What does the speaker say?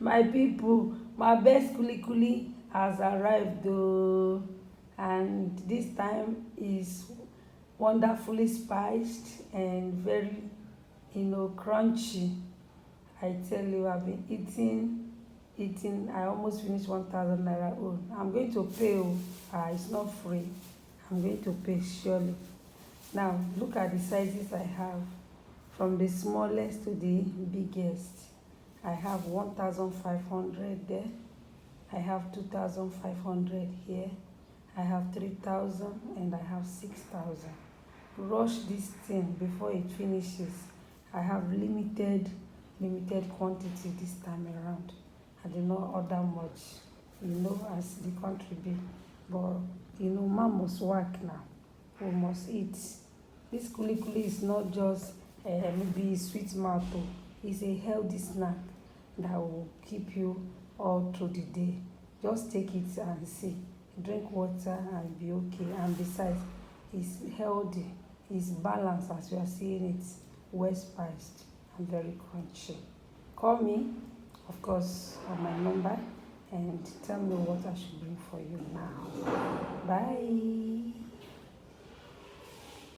My people, my best kuli has arrived though, and this time is wonderfully spiced and very, crunchy. I tell you, I've been eating. I almost finished 1,000 naira own. I'm going to pay. Oh, it's not free. I'm going to pay surely. Now look at the sizes I have, from the smallest to the biggest. I have 1,500 there. I have 2,500 here. I have 3,000 and I have 6,000. Rush this thing before it finishes. I have limited quantity this time around. I did not order much, as the country be. But man must work now. We must eat. This kuli is not just maybe sweet mouth. Oh. It's a healthy snack that will keep you all through the day. Just take it and see. Drink water and be okay. And besides, it's healthy. It's balanced as you are seeing it. Well spiced and very crunchy. Call me, of course, on my number and tell me what I should bring for you now. Bye.